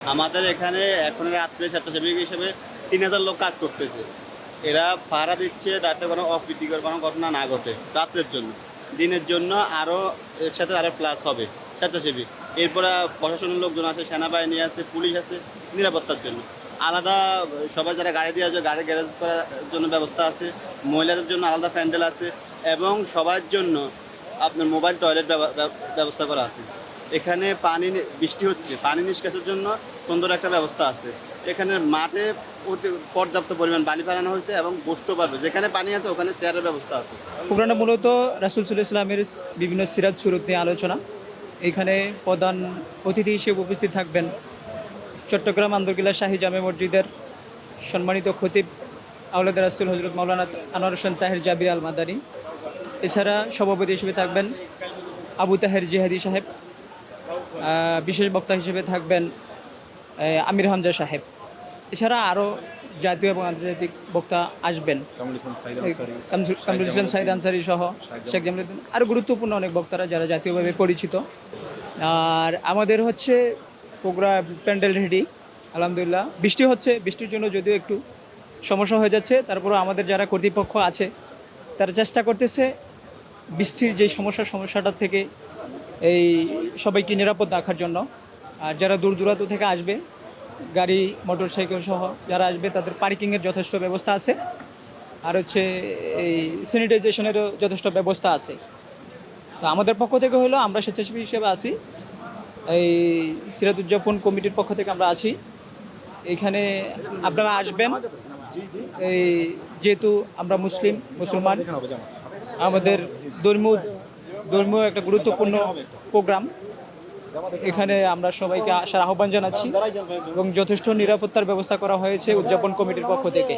আমাদের এখানে এখন রাত্রে স্বেচ্ছাসেবী হিসেবে ৩,০০০ লোক কাজ করতেছে। এরা পাহারা দিচ্ছে যাতে কোনো অপ্রীতিকর কোনো ঘটনা না ঘটে রাত্রের জন্য। দিনের জন্য আরও এর সাথে আরও প্লাস হবে স্বেচ্ছাসেবী। এরপরে প্রশাসনের লোকজন আছে, সেনাবাহিনী আছে, পুলিশ আছে নিরাপত্তার জন্য। আলাদা সবাই যারা গাড়ি দিয়ে আসবে গাড়ি গ্যারেজ করার জন্য ব্যবস্থা আছে, মহিলাদের জন্য আলাদা প্যান্ডেল আছে এবং সবার জন্য আপনার মোবাইল টয়লেট ব্যবস্থা করা আছে। এখানে বৃষ্টি হচ্ছে, পানি নিষ্কাশনের জন্য সুন্দর একটা ব্যবস্থা আছে। এখানে মাঠে পর্যাপ্ত পরিমাণ বালি ফেলানো হয়েছে এবং বসতেও পারবে, যেখানে পানি আছে ওখানে চেয়ারের ব্যবস্থা আছে। প্রোগ্রামটা মূলত রাসূল সাল্লাল্লাহু আলাইহি ওয়াসাল্লামের বিভিন্ন সিরাত সুরত নিয়ে আলোচনা। এখানে প্রধান অতিথি হিসেবে উপস্থিত থাকবেন চট্টগ্রাম আন্দরকিল্লা শাহী জামে মসজিদের সম্মানিত খতিব আওলাদে রাসূল হযরত মাওলানা আনোয়ার হোসেন তাহের জাবির আল মাদানী। এছাড়া সভাপতি হিসেবে থাকবেন আবু তাহের জিহাদি সাহেব। বিশেষ বক্তা হিসেবে থাকবেন আমির হামজা সাহেব। এছাড়া আরও জাতীয় এবং আন্তর্জাতিক বক্তা আসবেন, কামরুল ইসলাম সাইদ আনসারি সহ শেখ জামরুদ্দিন, আরও গুরুত্বপূর্ণ অনেক বক্তারা যারা জাতীয়ভাবে পরিচিত। আর আমাদের হচ্ছে প্রোগ্রাম প্যান্ডেল রেডি আলহামদুলিল্লাহ। বৃষ্টি হচ্ছে, বৃষ্টির জন্য যদিও একটু সমস্যা হয়ে যাচ্ছে, তারপরেও আমাদের যারা কর্তৃপক্ষ আছে তারা চেষ্টা করতেছে বৃষ্টির যে সমস্যাটা থেকে এই সবাইকে নিরাপদ রাখার জন্য। আর যারা দূর দূরান্ত থেকে আসবে গাড়ি মোটরসাইকেল সহ যারা আসবে তাদের পার্কিংয়ের যথেষ্ট ব্যবস্থা আছে, আর হচ্ছে এই স্যানিটাইজেশনেরও যথেষ্ট ব্যবস্থা আছে। তো আমাদের পক্ষ থেকে হলো আমরা স্বেচ্ছাসেবী হিসেবে আছি, এই সিরাত উদযাপন কমিটির পক্ষ থেকে আমরা আছি। এইখানে আপনারা আসবেন, এই যেহেতু আমরা মুসলমান, আমাদের ধর্মীয় একটা গুরুত্বপূর্ণ প্রোগ্রাম। এখানে আমরা সবাইকে আসার আহ্বান জানাচ্ছি এবং যথেষ্ট নিরাপত্তার ব্যবস্থা করা হয়েছে উদযাপন কমিটির পক্ষ থেকে।